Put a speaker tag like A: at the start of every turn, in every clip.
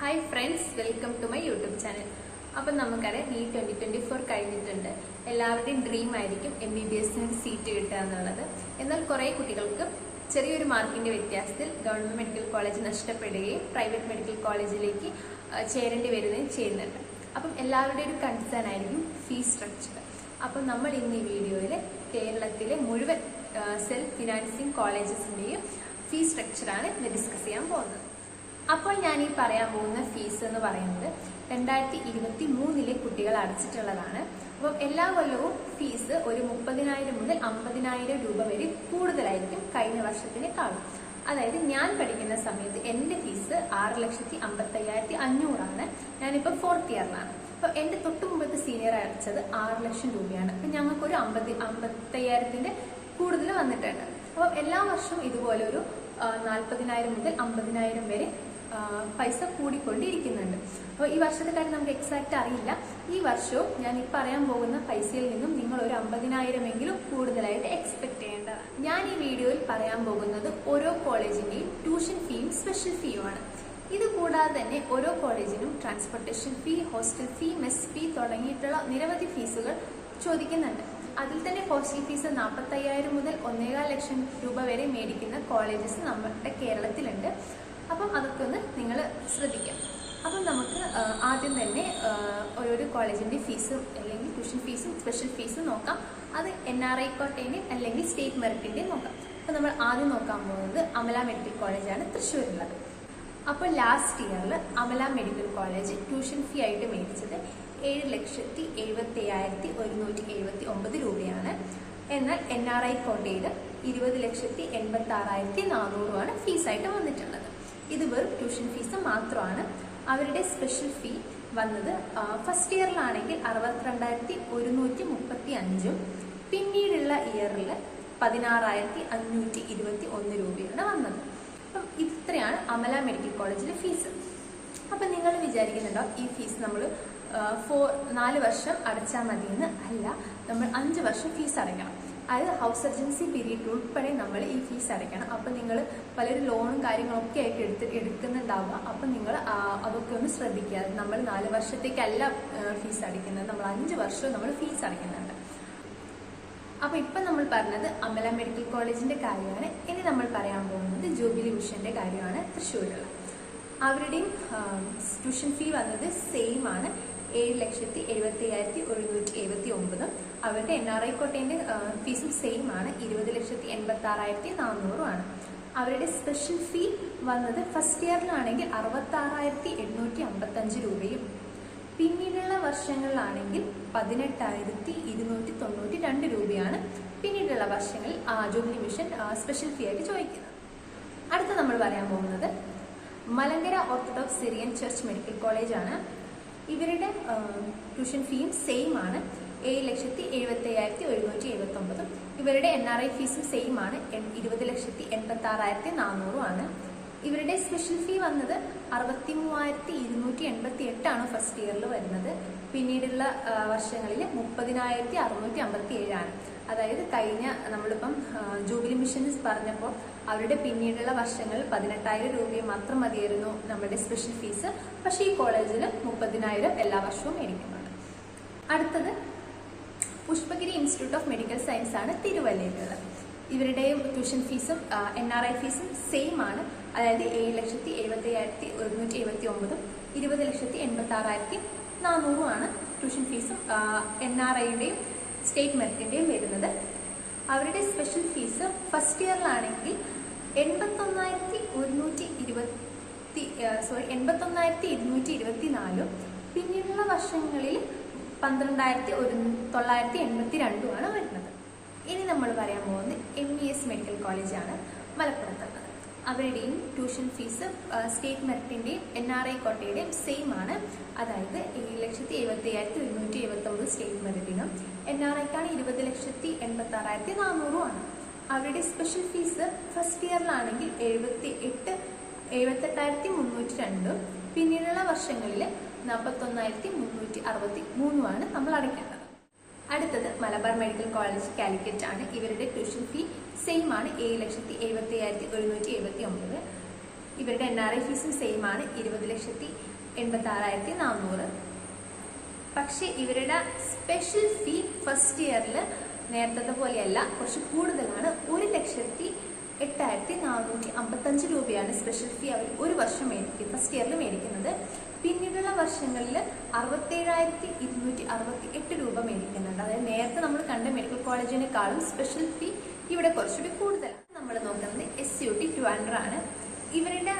A: Hi friends, welcome to my YouTube channel. അപ്പോൾ നമുക്കറിയാം NEET 2024 കഴിഞ്ഞിട്ടുണ്ട്. എല്ലാവരുടെയും ഡ്രീം ആയിരിക്കും MBBSന് സീറ്റ് കിട്ടുക എന്നുള്ളത്. എന്നാൽ കുറേ കുട്ടികൾക്ക് ചെറിയൊരു മാർക്കിന്റെ വ്യത്യാസത്തിൽ ഗവൺമെന്റ് മെഡിക്കൽ കോളേജ് നഷ്ടപ്പെടുകയും പ്രൈവറ്റ് മെഡിക്കൽ കോളേജിലേക്ക് ചേരേണ്ടി വരികയും ചെയ്യുന്നുണ്ട്. അപ്പം എല്ലാവരുടെയും ഒരു കൺസേൺ ആയിരിക്കും ഫീസ് സ്ട്രക്ചർ. അപ്പം നമ്മൾ ഇന്ന് ഈ വീഡിയോയിൽ കേരളത്തിലെ മുഴുവൻ സെൽഫ് ഫിനാൻസിങ് കോളേജസിന്റെയും ഫീസ് സ്ട്രക്ചറാണ് ഇന്ന് ഡിസ്കസ് ചെയ്യാൻ പോകുന്നത്. അപ്പോൾ ഞാൻ ഈ പറയാൻ പോകുന്ന ഫീസ് എന്ന് പറയുന്നത് 2023 കുട്ടികൾ അടച്ചിട്ടുള്ളതാണ്. അപ്പം എല്ലാ കൊല്ലവും ഫീസ് ഒരു 30,000 മുതൽ 50,000 രൂപ വരെ കൂടുതലായിരിക്കും കഴിഞ്ഞ വർഷത്തിനേക്കാളും. അതായത് ഞാൻ പഠിക്കുന്ന സമയത്ത് എന്റെ ഫീസ് 6,55,500 ഞാനിപ്പോൾ 4th ഇയറിലാണ്. അപ്പൊ എന്റെ തൊട്ടു മുമ്പത്തെ സീനിയർ അടച്ചത് 6 ലക്ഷം രൂപയാണ്. അപ്പൊ ഞങ്ങൾക്കൊരു 55,000 കൂടുതൽ വന്നിട്ടുണ്ട്. അപ്പൊ എല്ലാ വർഷവും ഇതുപോലെ ഒരു 40,000 മുതൽ 50,000 വരെ പൈസ കൂടിക്കൊണ്ടിരിക്കുന്നുണ്ട്. അപ്പോൾ ഈ വർഷത്തെ കാര്യം നമുക്ക് എക്സാക്ട് അറിയില്ല. ഈ വർഷവും ഞാൻ ഈ പറയാൻ പോകുന്ന പൈസയിൽ നിന്നും നിങ്ങൾ ഒരു 50,000 എങ്കിലും കൂടുതലായിട്ട് എക്സ്പെക്ട് ചെയ്യേണ്ടതാണ്. ഞാൻ ഈ വീഡിയോയിൽ പറയാൻ പോകുന്നത് ഓരോ കോളേജിന്റെയും ട്യൂഷൻ ഫീയും സ്പെഷ്യൽ ഫീയുമാണ്. ഇത് കൂടാതെ തന്നെ ഓരോ കോളേജിനും transportation fee, hostel fee, mess ഫീ തുടങ്ങിയിട്ടുള്ള നിരവധി ഫീസുകൾ ചോദിക്കുന്നുണ്ട്. അതിൽ തന്നെ ഹോസ്റ്റൽ ഫീസ് 45,000 മുതൽ 1.25 ലക്ഷം രൂപ വരെ മേടിക്കുന്ന കോളേജസ് നമ്മുടെ കേരളത്തിലുണ്ട്. അപ്പം അതൊക്കെ ഒന്ന് നിങ്ങൾ ശ്രദ്ധിക്കാം. അപ്പം നമുക്ക് ആദ്യം തന്നെ ഓരോരോ കോളേജിന്റെ ഫീസും അല്ലെങ്കിൽ ട്യൂഷൻ ഫീസും സ്പെഷ്യൽ ഫീസും നോക്കാം. അത് NRI കോട്ടയുടെയും അല്ലെങ്കിൽ സ്റ്റേറ്റ് മെറിറ്റിന്റെയും നോക്കാം. അപ്പം നമ്മൾ ആദ്യം നോക്കാൻ പോകുന്നത് അമല മെഡിക്കൽ കോളേജാണ് തൃശ്ശൂരിലുള്ളത്. അപ്പോൾ ലാസ്റ്റ് ഇയറിൽ Amala medical college tuition fee ആയിട്ട് മേടിച്ചത് 7,75,179 രൂപയാണ്. എന്നാൽ NRI കോട്ടയിൽ 20,86,400 ഫീസായിട്ട് വന്നിട്ടുള്ളത്. ഇത് വെറും ട്യൂഷൻ ഫീസ് മാത്രമാണ്. അവരുടെ സ്പെഷ്യൽ ഫീ വന്നത് ഫസ്റ്റ് ഇയറിലാണെങ്കിൽ 62,135 പിന്നീടുള്ള ഇയറിൽ 16,521 രൂപയാണ് വന്നത്. അപ്പം ഇത്രയാണ് അമല മെഡിക്കൽ കോളേജിലെ ഫീസ്. അപ്പം നിങ്ങൾ വിചാരിക്കുന്നുണ്ടോ ഈ ഫീസ് നമ്മൾ 4 വർഷം അടച്ചാൽ മതിയെന്ന്? അല്ല, നമ്മൾ 5 വർഷം ഫീസ് അടയ്ക്കണം. അതായത് ഹൗസ് സർജൻസി പീരീഡ് ഉൾപ്പെടെ നമ്മൾ ഈ ഫീസ് അടയ്ക്കണം. അപ്പം നിങ്ങൾ പലരും ലോണും കാര്യങ്ങളൊക്കെ ആയിട്ട് എടുക്കുന്നുണ്ടാവുക. അപ്പം നിങ്ങൾ അതൊക്കെ ഒന്ന് ശ്രദ്ധിക്കുക. നമ്മൾ 4 വർഷത്തേക്കല്ല ഫീസ് അടയ്ക്കുന്നത്, നമ്മൾ 5 വർഷവും നമ്മൾ ഫീസ് അടയ്ക്കുന്നുണ്ട്. അപ്പൊ ഇപ്പം നമ്മൾ പറഞ്ഞത് അമല മെഡിക്കൽ കോളേജിന്റെ കാര്യമാണ്. ഇനി നമ്മൾ പറയാൻ പോകുന്നത് ജൂബിലി മിഷന്റെ കാര്യമാണ് തൃശ്ശൂരുള്ള. അവരുടെയും ട്യൂഷൻ ഫീ വന്നത് സെയിം ആണ്, 7,75,179. അവരുടെ NRI കോട്ടയുടെ ഫീസും സെയിം ആണ്, 20,86,400 അവരുടെ സ്പെഷ്യൽ ഫീ വന്നത് ഫസ്റ്റ് ഇയറിലാണെങ്കിൽ 66,855 രൂപയും പിന്നീടുള്ള വർഷങ്ങളിലാണെങ്കിൽ 18,292 രൂപയാണ് പിന്നീടുള്ള വർഷങ്ങളിൽ ജൂബിലി മിഷൻ സ്പെഷ്യൽ ഫീ ആയിട്ട് ചോദിക്കുന്നത്. അടുത്ത നമ്മൾ പറയാൻ പോകുന്നത് Malankara orthodox Syrian church medical കോളേജാണ്. ഇവരുടെ ട്യൂഷൻ ഫീയും സെയിം ആണ്, 7,75,179. ഇവരുടെ NRI ഫീസും സെയിം ആണ്, 20,86,400 ഇവരുടെ സ്പെഷ്യൽ ഫീ വന്നത് 63,288 ഫസ്റ്റ് ഇയറിൽ വരുന്നത്. പിന്നീടുള്ള വർഷങ്ങളിൽ 30,657. അതായത് കഴിഞ്ഞ നമ്മളിപ്പം ജൂബിലി മിഷൻ പറഞ്ഞപ്പോൾ അവരുടെ പിന്നീടുള്ള വർഷങ്ങളിൽ 18,000 രൂപയും മാത്രം മതിയായിരുന്നു നമ്മുടെ സ്പെഷ്യൽ ഫീസ്. പക്ഷേ ഈ കോളേജിൽ 30,000 എല്ലാ വർഷവും മേടിക്കുന്നുണ്ട്. അടുത്തത് Pushpagiri institute of medical science ആണ് തിരുവല്ലയിലുള്ളത്. ഇവരുടെയും ട്യൂഷൻ ഫീസും NRI ഫീസും സെയിം ആണ്, അതായത് 7,75,179, 20,86,400 ട്യൂഷൻ ഫീസും NRIയുടെയും സ്റ്റേറ്റ് മെറിറ്റിന്റെയും വരുന്നത്. അവരുടെ സ്പെഷ്യൽ ഫീസ് ഫസ്റ്റ് ഇയറിലാണെങ്കിൽ 81,224 പിന്നീടുള്ള വർഷങ്ങളിൽ 12,982 വരുന്നത്. ഇനി നമ്മൾ പറയാൻ പോകുന്നത് MES മെഡിക്കൽ കോളേജാണ് മലപ്പുറത്തുള്ളത്. അവരുടെയും ട്യൂഷൻ ഫീസ് സ്റ്റേറ്റ് മെറിറ്റിന്റെയും NRI കോട്ടയുടെയും സെയിം ആണ്, അതായത് 7,75,179 സ്റ്റേറ്റ് മെറിറ്റിനും NRIക്കാണ് 20,86,400 അവരുടെ സ്പെഷ്യൽ ഫീസ് ഫസ്റ്റ് ഇയറിലാണെങ്കിൽ 78,302 പിന്നീടുള്ള വർഷങ്ങളിൽ 41,363 നമ്മൾ അടയ്ക്കേണ്ടത്. അടുത്തത് മലബാർ മെഡിക്കൽ കോളേജ് കാലിക്കറ്റ് ആണ്. ഇവരുടെ ട്യൂഷൻ ഫീ സെയിം ആണ്, 7,75,179. ഇവരുടെ NRI ഫീസും സെയിം ആണ്, 20,86,400 86,400. പക്ഷെ ഇവരുടെ സ്പെഷ്യൽ ഫീ ഫസ്റ്റ് ഇയറിൽ നേരത്തെ പോലെയല്ല, കുറച്ച് കൂടുതലാണ്. 1,08,455 രൂപയാണ് സ്പെഷ്യൽ ഫീ അവർ ഒരു വർഷം ഫസ്റ്റ് ഇയറിൽ മേടിക്കുന്നത്. പിന്നീടുള്ള വർഷങ്ങളിൽ 67,268 രൂപ മേടിക്കുന്നുണ്ട്. അതായത് നേരത്തെ നമ്മൾ കണ്ട മെഡിക്കൽ കോളേജിനേക്കാളും സ്പെഷ്യൽ ഫീ ഇവിടെ കുറച്ചുകൂടി കൂടുതലാണ്. നമ്മൾ നോക്കുന്നത് SUT ട്രിവാൻഡ്രം ആണ്. ഇവരുടെ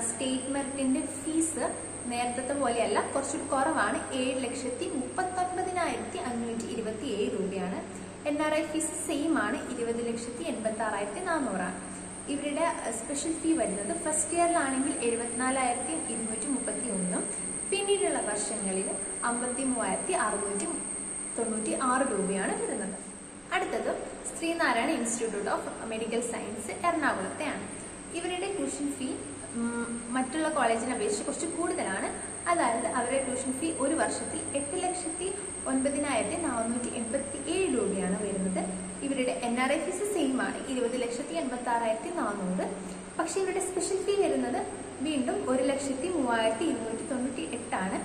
A: സ്റ്റേറ്റ് മെറിറ്റിന്റെ ഫീസ് നേരത്തെ പോലെയല്ല, കുറച്ചുകൂടി കുറവാണ്. 7,39,527 രൂപയാണ്. NRI ഫീസ് സെയിം ആണ്, 20,86,400 ആണ്. ഇവരുടെ സ്പെഷ്യൽ ഫീ വരുന്നത് ഫസ്റ്റ് ഇയറിലാണെങ്കിൽ 74,231, പിന്നീടുള്ള വർഷങ്ങളിൽ 53,696 രൂപയാണ് വരുന്നത്. അടുത്തത് Sree Narayana institute of medical science എറണാകുളത്തെയാണ്. ഇവരുടെ ട്യൂഷൻ ഫീ മറ്റുള്ള കോളേജിനെ അപേക്ഷിച്ച് കുറച്ച് കൂടുതലാണ്. അതായത് അവരുടെ ട്യൂഷൻ ഫീ ഒരു വർഷത്തിൽ 8,09,487 രൂപയാണ് വരുന്നത്. ഇവരുടെ NRI ഫീസ് സെയിം ആണ്, 20,86,400. പക്ഷെ ഇവരുടെ സ്പെഷ്യൽ ഫീ വരുന്നത് വീണ്ടും 1,03,298 ആണ്.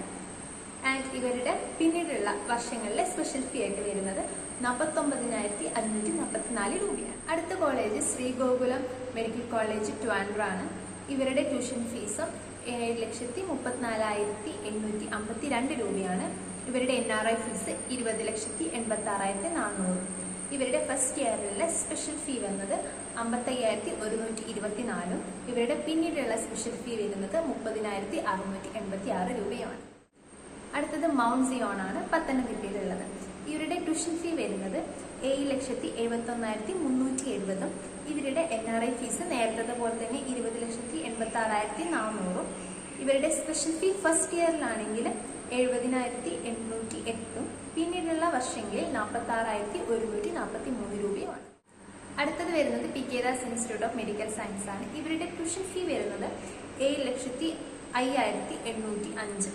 A: ആൻഡ് ഇവരുടെ പിന്നീടുള്ള വർഷങ്ങളിലെ സ്പെഷ്യൽ ഫീ ആയിട്ട് വരുന്നത് 49,544 രൂപയാണ്. അടുത്ത college Sree Gokulam medical college Trivandrum ആണ്. ഇവരുടെ ട്യൂഷൻ ഫീസ് 7,34,852 രൂപയാണ്. ഇവരുടെ NRI ഫീസ് 20,86,400. ഇവരുടെ ഫസ്റ്റ് ഇയറിലെ സ്പെഷ്യൽ ഫീ വരുന്നത് 55,124. ഇവരുടെ പിന്നീടുള്ള സ്പെഷ്യൽ ഫീ വരുന്നത് 30,686 രൂപയാണ്. അടുത്തത് മൗണ്ട് സിയോൺ ആണ്, പത്തനംതിട്ടയിലുള്ളത്. ഇവരുടെ ട്യൂഷൻ ഫീ വരുന്നത് 7,71,370. ഇവരുടെ NRI ഫീസ് നേരത്തെ പോലെ തന്നെ 20,86,400. ഇവരുടെ സ്പെഷ്യൽ ഫീ ഫസ്റ്റ് ഇയറിലാണെങ്കിൽ 70,808, പിന്നീടുള്ള വർഷങ്ങളിൽ 46,143 രൂപയുമാണ്. അടുത്തത് വരുന്നത് PK Das institute of medical science ആണ്. ഇവരുടെ ട്യൂഷൻ ഫീ വരുന്നത് 7,05,805.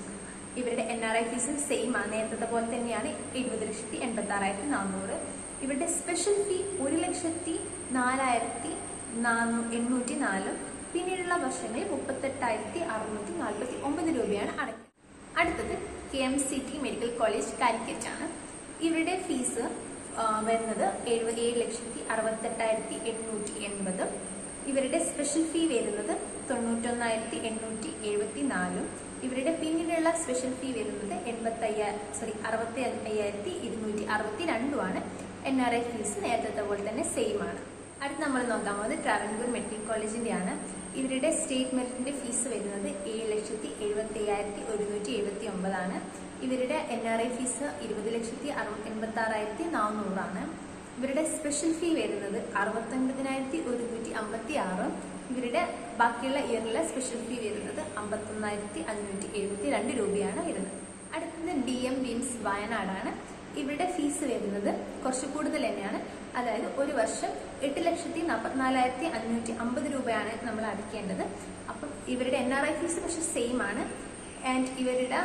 A: ഇവരുടെ NRI ഫീസ് സെയിം ആണ്, നേരത്തെ പോലെ തന്നെയാണ്, 70,86,400. ഇവരുടെ സ്പെഷ്യൽ ഫീ 1,04,804. പിന്നീടുള്ള വർഷങ്ങളിൽ 38,649 രൂപയാണ് അടയ്ക്കുന്നത്. അടുത്തത് KMCT മെഡിക്കൽ കോളേജ് കാലിക്കറ്റ് ആണ്. ഇവരുടെ ഫീസ് വരുന്നത് 7,68,880. ഇവരുടെ സ്പെഷ്യൽ ഫീ വരുന്നത് 91,874. ഇവരുടെ പിന്നീടുള്ള സ്പെഷ്യൽ ഫീ വരുന്നത് 65,262 ആണ്. NRI ഫീസ് നേരത്തെ പോലെ തന്നെ സെയിം ആണ്. അടുത്ത് നമ്മൾ നോക്കാൻ പോകുന്നത് ട്രാവൻകൂർ മെഡിക്കൽ കോളേജിന്റെ ആണ്. ഇവരുടെ സ്റ്റേറ്റ് മെറിറ്റിന്റെ ഫീസ് വരുന്നത് 7,77,179 ആണ്. ഇവരുടെ NRI ഫീസ് 20,86,400 ആണ്. ഇവരുടെ സ്പെഷ്യൽ ഫീ വരുന്നത് 69,156. ഇവരുടെ ബാക്കിയുള്ള ഇയറിലെ സ്പെഷ്യൽ ഫീ വരുന്നത് 51,572 രൂപയാണ് വരുന്നത്. അടുത്തത് DM വിംസ് വയനാടാണ്. ഇവരുടെ ഫീസ് വരുന്നത് കുറച്ച് കൂടുതൽ തന്നെയാണ്. അതായത് ഒരു വർഷം 8,44,550 രൂപയാണ് നമ്മൾ അടയ്ക്കേണ്ടത്. അപ്പം ഇവരുടെ NRI ഫീസ് പക്ഷെ സെയിം ആണ്. ആൻഡ് ഇവരുടെ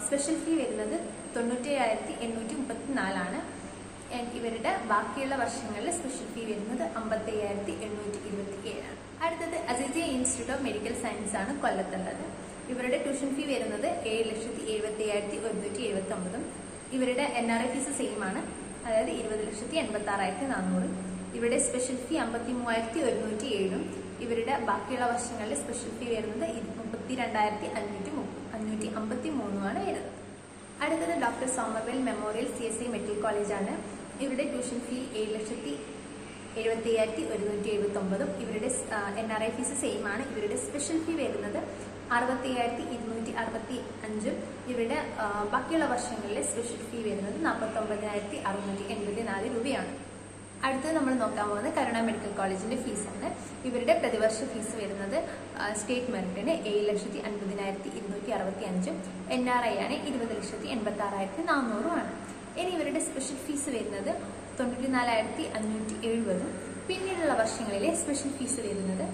A: സ്പെഷ്യൽ ഫീ വരുന്നത് 97,834 ആണ്. ആൻഡ് ഇവരുടെ ബാക്കിയുള്ള വർഷങ്ങളിൽ സ്പെഷ്യൽ ഫീ വരുന്നത് 55,827 ആണ്. അടുത്തത് Azeezia institute of medical science ആണ്, കൊല്ലത്തുള്ളത്. ഇവരുടെ ട്യൂഷൻ ഫീ വരുന്നത് 7,77,179. ഇവരുടെ NRI ഫീസ് സെയിം ആണ്, അതായത് 20,86,400. ഇവരുടെ സ്പെഷ്യൽ ഫീ 53,107. ഇവരുടെ ബാക്കിയുള്ള വർഷങ്ങളിൽ സ്പെഷ്യൽ ഫീ വരുന്നത് 32,553 ആണ് വരുന്നത്. അടുത്തത് doctor Somervell memorial CSI medical college ആണ്. ഇവരുടെ ട്യൂഷൻ ഫീ 7,75,179. ഇവരുടെ NRI ഫീസ് സെയിം ആണ്. ഇവരുടെ സ്പെഷ്യൽ ഫീ വരുന്നത് 60,265. ഇവരുടെ ബാക്കിയുള്ള വർഷങ്ങളിലെ സ്പെഷ്യൽ ഫീ വരുന്നത് 49,684 രൂപയാണ്. അടുത്തത് നമ്മൾ നോക്കാൻ പോകുന്നത് കരുണ മെഡിക്കൽ കോളേജിന്റെ ഫീസാണ്. ഇവരുടെ പ്രതിവർഷ ഫീസ് വരുന്നത് സ്റ്റേറ്റ് മെറിറ്റിന് 7,50,265. NRI ആണ് 20,86,400 ആണ്. ഇനി ഇവരുടെ സ്പെഷ്യൽ ഫീസ് വരുന്നത് 94,570. പിന്നീടുള്ള വർഷങ്ങളിലെ സ്പെഷ്യൽ ഫീസ് വരുന്നത്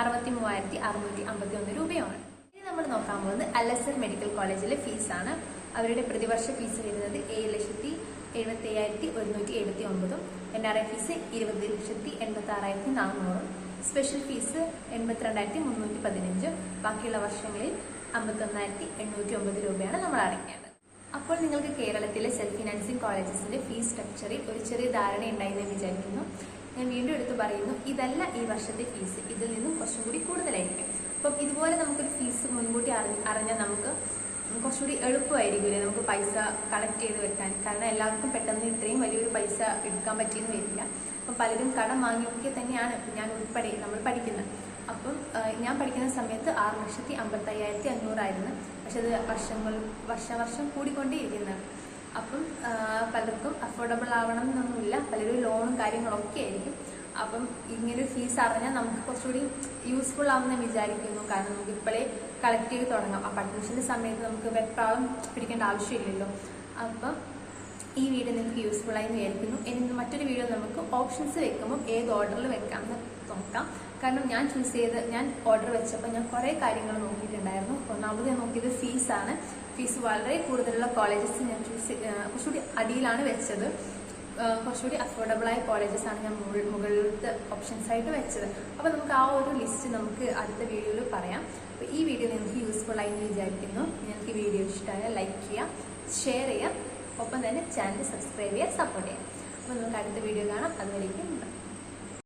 A: 63,651 രൂപയാണ്. ഇനി നമ്മൾ നോക്കാൻ പോകുന്നത് അലസർ മെഡിക്കൽ കോളേജിലെ ഫീസാണ്. അവരുടെ പ്രതിവർഷ ഫീസ് വരുന്നത് 7,75,179. NRI fees 20,86,400. Special fees 82,315. ബാക്കിയുള്ള വർഷങ്ങളിൽ 51,809 രൂപയാണ് നമ്മൾ അടയ്ക്കേണ്ടത്. അപ്പോൾ നിങ്ങൾക്ക് കേരളത്തിലെ സെൽഫ് ഫിനാൻസിങ് കോളേജസിന്റെ ഫീസ് സ്ട്രക്ചറിൽ ഒരു ചെറിയ ധാരണ ഉണ്ടായെന്ന് വിചാരിക്കുന്നു. ഞാൻ വീണ്ടും എടുത്തു പറയുന്നു, ഇതല്ല ഈ വർഷത്തെ ഫീസ്, ഇതിൽ നിന്നും കുറച്ചും കൂടി കൂടുതലായിരിക്കും. അപ്പം ഇതുപോലെ നമുക്കൊരു ഫീസ് മുൻകൂട്ടി അറിഞ്ഞാൽ നമുക്ക് കുറച്ചുകൂടി എളുപ്പമായിരിക്കില്ലേ നമുക്ക് പൈസ കളക്ട് ചെയ്ത് വെക്കാൻ. കാരണം എല്ലാവർക്കും പെട്ടെന്ന് ഇത്രയും വലിയൊരു പൈസ എടുക്കാൻ പറ്റിയെന്ന് വരില്ല. അപ്പം പലരും കടം വാങ്ങിയൊക്കെ തന്നെയാണ് ഞാൻ ഉൾപ്പെടെ നമ്മൾ പഠിക്കുന്നത്. അപ്പം ഞാൻ പഠിക്കുന്ന സമയത്ത് 6,55,500 ആയിരുന്നു. പക്ഷെ അത് വർഷം കൂടിക്കൊണ്ടേയിരിക്കുന്നത്. അപ്പം പലർക്കും അഫോർഡബിൾ ആവണം എന്നൊന്നുമില്ല, പലരും ലോണും കാര്യങ്ങളൊക്കെ ആയിരിക്കും. അപ്പം ഇങ്ങനൊരു ഫീസ് അറിഞ്ഞാൽ നമുക്ക് കുറച്ചുകൂടി യൂസ്ഫുൾ ആവുമെന്ന് വിചാരിക്കുന്നു. കാരണം നമുക്ക് ഇപ്പോഴേ കളക്ട് ചെയ്ത് തുടങ്ങാം. അപ്പം അഡ്മിഷൻ്റെ സമയത്ത് നമുക്ക് വെപ്രാളം പിടിക്കേണ്ട ആവശ്യമില്ലല്ലോ. അപ്പം ഈ വീഡിയോ നിങ്ങൾക്ക് യൂസ്ഫുൾ ആയി വിചാരിക്കുന്നു. ഇനി മറ്റൊരു വീഡിയോ നമുക്ക് ഓപ്ഷൻസ് വെക്കുമ്പോൾ ഏത് ഓർഡറിൽ വെക്കാമെന്ന് നോക്കാം. കാരണം ഞാൻ ഓർഡർ വെച്ചപ്പോൾ ഞാൻ കുറേ കാര്യങ്ങൾ നോക്കിയിട്ടുണ്ടായിരുന്നു. ഒന്നാമത് ഞാൻ നോക്കിയത് ഫീസാണ്. ഫീസ് വളരെ കൂടുതലുള്ള കോളേജസ് ഞാൻ കുറച്ചുകൂടി അടിയിലാണ് വെച്ചത്. കുറച്ചുകൂടി അഫോർഡബിളായ കോളേജസ് ആണ് ഞാൻ മുകളിലത്തെ ഓപ്ഷൻസ് ആയിട്ട് വെച്ചത്. അപ്പോൾ നമുക്ക് ആ ഒരു ലിസ്റ്റ് നമുക്ക് അടുത്ത വീഡിയോയിൽ പറയാം. അപ്പോൾ ഈ വീഡിയോ നിങ്ങൾക്ക് യൂസ്ഫുൾ ആയി എന്ന് വിചാരിക്കുന്നു. നിങ്ങൾക്ക് വീഡിയോ ഇഷ്ടമായാൽ ലൈക്ക് ചെയ്യുക, ഷെയർ ചെയ്യുക, ഒപ്പം തന്നെ ചാനൽ സബ്സ്ക്രൈബ് ചെയ്യുക, സപ്പോർട്ട് ചെയ്യുക. അപ്പോൾ നമുക്ക് അടുത്ത വീഡിയോ കാണാം. അതുവരേക്കും